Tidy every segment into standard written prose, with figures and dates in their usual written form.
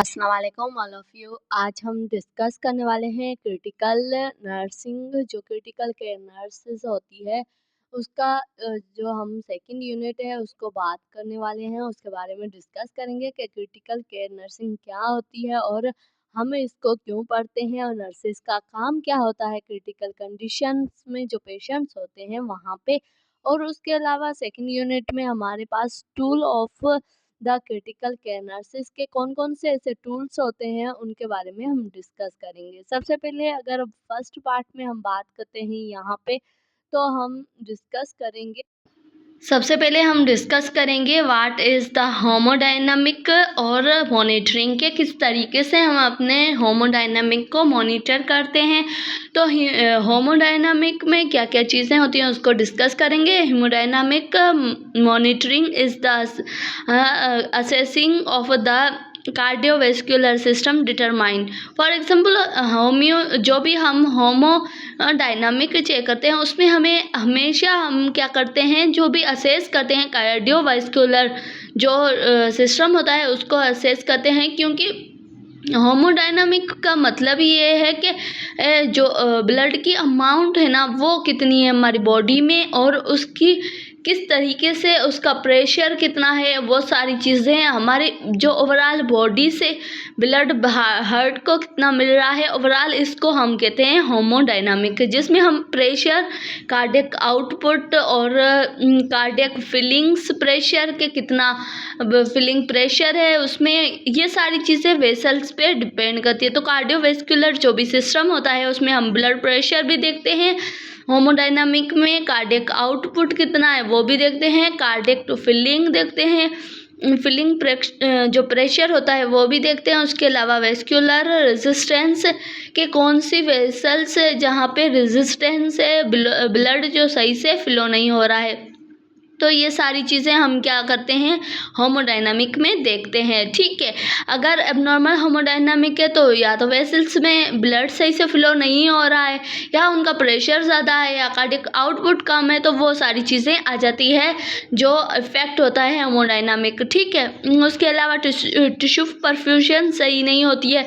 अस्सलाम वालेकुम all of you. आज हम डिस्कस करने वाले हैं क्रिटिकल नर्सिंग। जो क्रिटिकल केयर नर्सेज होती है उसका जो हम सेकंड यूनिट है उसको बात करने वाले हैं। उसके बारे में डिस्कस करेंगे कि क्रिटिकल केयर नर्सिंग क्या होती है और हम इसको क्यों पढ़ते हैं और नर्सेज का काम क्या होता है क्रिटिकल कंडीशंस में जो पेशेंट्स होते हैं वहाँ पे। और उसके अलावा सेकंड यूनिट में हमारे पास tool of the critical care nurses के कौन-कौन से ऐसे टूल्स होते हैं उनके बारे में हम डिस्कस करेंगे। सबसे पहले अगर फर्स्ट पार्ट में हम बात करते हैं यहाँ पे तो हम डिस्कस करेंगे सबसे पहले हम डिस्कस करेंगे व्हाट इज़ द होमोडायनामिक और मॉनिटरिंग के किस तरीके से हम अपने होमोडायनामिक को मॉनिटर करते हैं। तो होमोडायनामिक में क्या क्या चीज़ें होती हैं उसको डिस्कस करेंगे। Haemodynamic monitoring is the assessing of the cardiovascular system determine. For example जो भी हम होमो डायनामिक चेक करते हैं उसमें हमें हमेशा हम क्या करते हैं जो भी असेस करते हैं कार्डियोवैस्कुलर जो सिस्टम होता है उसको असेस करते हैं, क्योंकि होमोडायनामिक का मतलब ये है कि जो ब्लड की अमाउंट है ना वो कितनी है हमारी बॉडी में और उसकी किस तरीके से उसका प्रेशर कितना है, वो सारी चीज़ें हमारे जो ओवरऑल बॉडी से ब्लड हार्ट को कितना मिल रहा है ओवरऑल, इसको हम कहते हैं होमोडायनामिक, जिसमें हम प्रेशर, कार्डियक आउटपुट और कार्डियक फिलिंग्स प्रेशर के कितना फिलिंग प्रेशर है उसमें, ये सारी चीज़ें वेसल्स पे डिपेंड करती है। तो कार्डियोवैस्कुलर जो भी सिस्टम होता है उसमें हम ब्लड प्रेशर भी देखते हैं, होमोडायनामिक में कार्डियक आउटपुट कितना है वो भी देखते हैं, कार्डियक फिलिंग देखते हैं, फिलिंग जो प्रेशर होता है वो भी देखते हैं। उसके अलावा वेस्कुलर रेजिस्टेंस के कौन सी वेसल्स जहाँ पे रेजिस्टेंस है, ब्लड जो सही से फ्लो नहीं हो रहा है, तो ये सारी चीज़ें हम क्या करते हैं होमोडायनामिक में देखते हैं। ठीक है, अगर एबनॉर्मल होमोडायनामिक है तो या तो वेसल्स में ब्लड सही से फ्लो नहीं हो रहा है या उनका प्रेशर ज़्यादा है या कार्डियक आउटपुट कम है, तो वो सारी चीज़ें आ जाती है जो इफेक्ट होता है होमोडायनामिक। ठीक है, उसके अलावा टिश्यू परफ्यूजन सही नहीं होती है।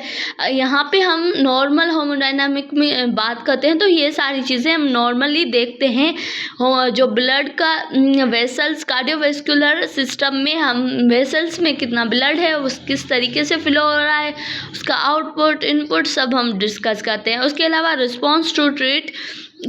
यहाँ पे हम नॉर्मल होमोडायनामिक में बात करते हैं तो ये सारी चीज़ें हम नॉर्मली देखते हैं। जो ब्लड का वेसल्स कार्डियोवैस्कुलर सिस्टम में हम वेसल्स में कितना ब्लड है उस किस तरीके से फ्लो हो रहा है, उसका आउटपुट इनपुट सब हम डिस्कस करते हैं। उसके अलावा रिस्पॉन्स टू ट्रीट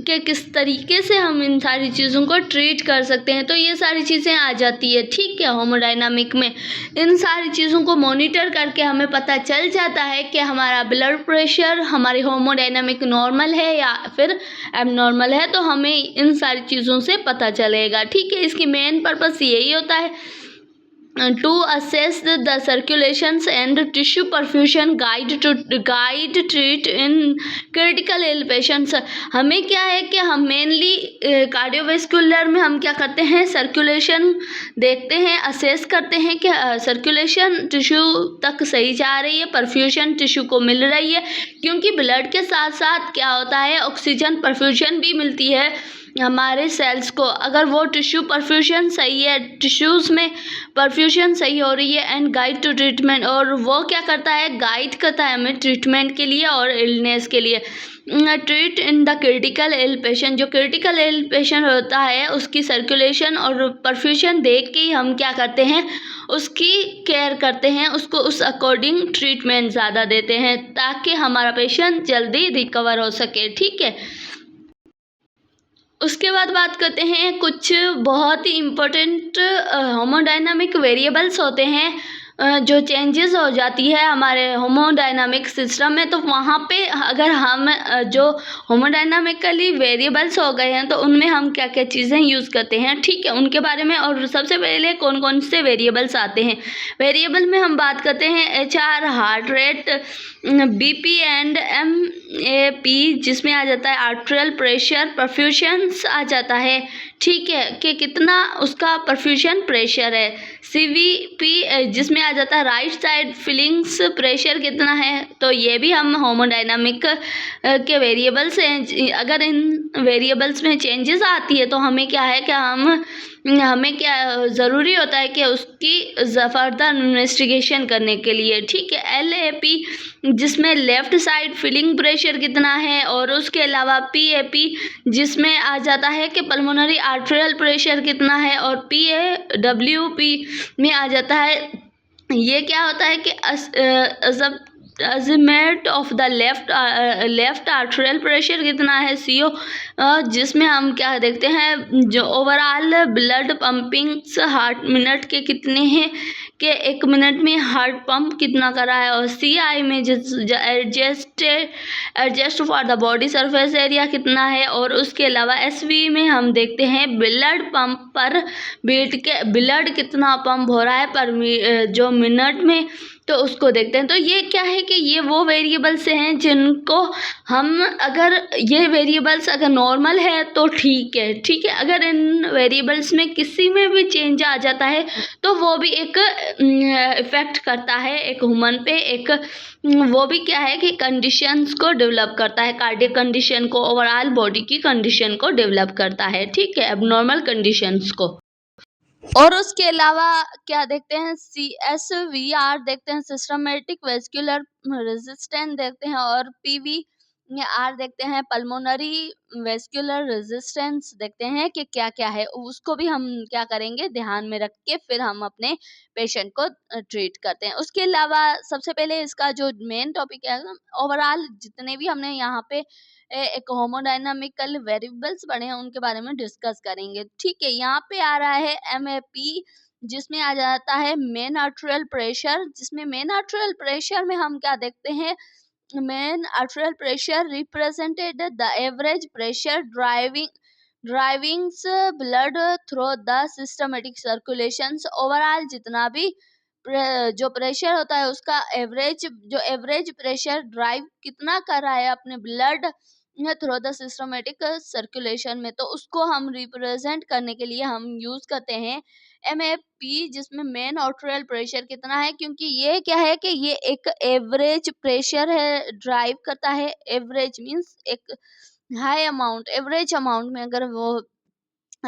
के किस तरीके से हम इन सारी चीज़ों को ट्रीट कर सकते हैं, तो ये सारी चीज़ें आ जाती है। ठीक है, होमोडायनामिक में इन सारी चीज़ों को मॉनिटर करके हमें पता चल जाता है कि हमारा ब्लड प्रेशर हमारी होमोडायनामिक नॉर्मल है या फिर एबनॉर्मल है, तो हमें इन सारी चीज़ों से पता चलेगा। ठीक है, इसकी मेन पर्पस यही होता है to assess the circulations and tissue perfusion guide treat in critical ill patients। हमें क्या है कि हम मेनली कार्डियोवैस्कुलर में हम क्या करते हैं सर्कुलेशन देखते हैं, असेस करते हैं कि सर्कुलेशन टिश्यू तक सही जा रही है, परफ्यूजन टिश्यू को मिल रही है, क्योंकि ब्लड के साथ साथ क्या होता है ऑक्सीजन परफ्यूजन भी मिलती है हमारे सेल्स को। अगर वो टिश्यू परफ्यूजन सही है, टिश्यूज़ में परफ्यूजन सही हो रही है एंड गाइड टू ट्रीटमेंट, और वो क्या करता है गाइड करता है हमें ट्रीटमेंट के लिए और इलनेस के लिए। Treat in the critical ill patient, जो क्रिटिकल इल पेशेंट होता है उसकी सर्कुलेशन और परफ्यूजन देख के ही हम क्या करते हैं उसकी केयर करते हैं, उसको उस अकॉर्डिंग ट्रीटमेंट ज़्यादा देते हैं ताकि हमारा पेशेंट जल्दी रिकवर हो सके। ठीक है, उसके बाद बात करते हैं कुछ बहुत ही इम्पोर्टेंट होमोडायनामिक वेरिएबल्स होते हैं जो चेंजेस हो जाती है हमारे होमोडायनामिक सिस्टम में। तो वहाँ पे अगर हम जो होमोडायनामिकली वेरिएबल्स हो गए हैं तो उनमें हम क्या क्या चीज़ें यूज़ करते हैं, ठीक है, उनके बारे में। और सबसे पहले कौन कौन से वेरिएबल्स आते हैं, वेरिएबल में हम बात करते हैं HR, heart rate, BP and MAP, जिसमें आ जाता है आर्टेरियल प्रेशर, परफ्यूजन्स आ जाता है। ठीक है, कि कितना उसका परफ्यूजन प्रेशर है, CVP जिसमें आ जाता है राइट साइड फिलिंग्स प्रेशर कितना है, तो ये भी हम होमोडायनामिक के वेरिएबल्स हैं। अगर इन वेरिएबल्स में चेंजेस आती है तो हमें क्या है कि हम हमें क्या ज़रूरी होता है कि उसकी फर्दर इन्वेस्टिगेशन करने के लिए, ठीक है। LAP जिसमें लेफ़्ट साइड फीलिंग प्रेशर कितना है, और उसके अलावा PAP जिसमें आ जाता है कि पल्मोनरी आर्टेरियल प्रेशर कितना है, और PAWP में आ जाता है, ये क्या होता है कि सब azimuth of the left arterial pressure कितना है, CO, जिसमें हम क्या देखते हैं, जो ओवरऑल ब्लड पंपिंग्स हार्ट मिनट के कितने हैं, कि 1 मिनट में हार्ट पंप कितना कर रहा है, और CI में adjust for the body surface area कितना है, और उसके अलावा SV में हम देखते हैं ब्लड पंप पर बीट के ब्लड कितना पंप हो रहा है पर जो मिनट में, तो उसको देखते हैं। तो ये क्या है कि ये वो वेरिएबल्स हैं जिनको हम, अगर ये वेरिएबल्स अगर नॉर्मल है तो ठीक है, ठीक है। अगर इन वेरिएबल्स में किसी में भी चेंज आ जाता है तो वो भी एक इफ़ेक्ट करता है एक ह्यूमन पे, एक वो भी क्या है कि कंडीशंस को डेवलप करता है, कार्डियक कंडीशन को, ओवरऑल बॉडी की कंडीशन को डेवलप करता है, ठीक है, एबनॉर्मल कंडीशंस को। और उसके अलावा क्या देखते हैं, CSVR देखते हैं, सिस्टमेटिक वेस्कुलर रेजिस्टेंस देखते हैं, और PVR देखते हैं, पल्मोनरी वेस्कुलर रेजिस्टेंस देखते हैं कि क्या क्या है। उसको भी हम क्या करेंगे, ध्यान में रख के फिर हम अपने पेशेंट को ट्रीट करते हैं। उसके अलावा सबसे पहले इसका जो मेन टॉपिक है, ओवरऑल जितने भी हमने यहाँ पे एक होमोडायनामिकल वेरिएबल्स पढ़े हैं उनके बारे में डिस्कस करेंगे, ठीक है। यहाँ पे आ रहा है MAP, जिसमें आ जाता है मेन आर्टेरियल प्रेशर, जिसमें मेन आर्टेरियल प्रेशर में हम क्या देखते हैं, mean arterial pressure represented the average pressure drivings blood through the systematic circulations. Overall जितना भी जो प्रेशर होता है उसका एवरेज प्रेशर ड्राइव कितना कर रहा है अपने blood through the systematic circulation में, तो उसको हम रिप्रेजेंट करने के लिए हम यूज करते हैं MAP, जिसमें मेन आर्टेरियल प्रेशर कितना है, क्योंकि ये क्या है कि ये एक एवरेज प्रेशर है, ड्राइव करता है। एवरेज मींस एक हाई अमाउंट, एवरेज अमाउंट में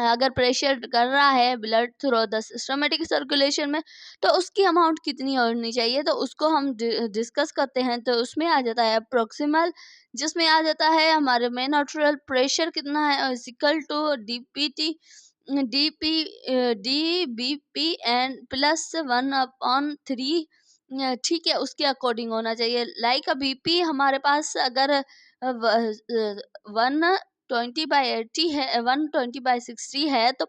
अगर प्रेशर कर रहा है blood through the systematic circulation में, तो उसकी अमाउंट कितनी होनी चाहिए, तो उसको हम डिस्कस करते हैं। तो उसमें आ जाता है प्रोक्सिमल, जिसमें आ जाता है हमारे मेन आर्टेरियल प्रेशर कितना है, इक्वल टू DBP एंड +1/3, ठीक है, उसके अकॉर्डिंग होना चाहिए। लाइक BP हमारे पास अगर 120/80 है, 120/60 है, तो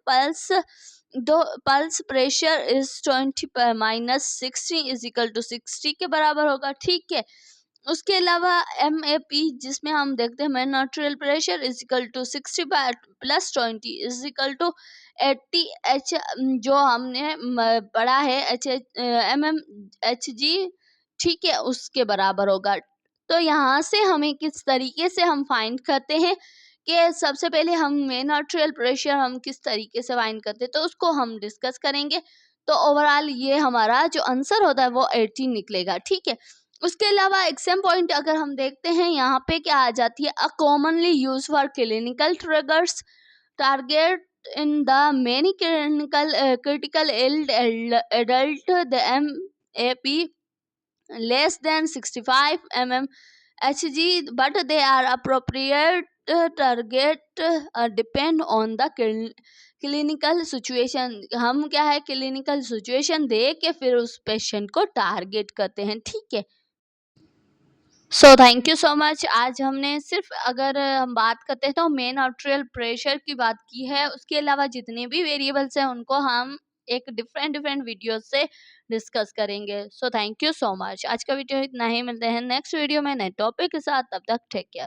pulse pressure is 20 - 60 is equal to 60 के बराबर होगा, ठीक है। उसके अलावा MAP जिसमें हम देखते हैं mean arterial pressure is equal to 60 +20 is equal to 80 H, जो हमने पढ़ा है HG, ठीक है, उसके बराबर होगा। तो यहाँ से हमें किस तरीके से हम फाइंड करते हैं कि सबसे पहले हम मेन आर्टेरियल प्रेशर हम किस तरीके से फाइंड करते हैं, तो उसको हम डिस्कस करेंगे। तो ओवरऑल ये हमारा जो आंसर होता है वो 80 निकलेगा, ठीक है। उसके अलावा एग्जाम पॉइंट अगर हम देखते हैं, यहाँ पे क्या आ जाती है, a commonly use for clinical triggers target in the many critical ill adult, the MAP less than 65 mmHg, but they are appropriate target depend on the clinical situation. हम क्या है, क्लिनिकल सिचुएशन देख के फिर उस पेशेंट को target करते हैं, ठीक है। So thank you so much. आज हमने सिर्फ अगर हम बात करते हैं तो मेन आर्टेरियल प्रेशर की बात की है, उसके अलावा जितने भी वेरिएबल्स हैं उनको हम एक डिफरेंट वीडियो से डिस्कस करेंगे। So thank you so much. आज का वीडियो इतना ही, मिलते हैं नेक्स्ट वीडियो में नए टॉपिक के साथ, तब तक टेक केयर।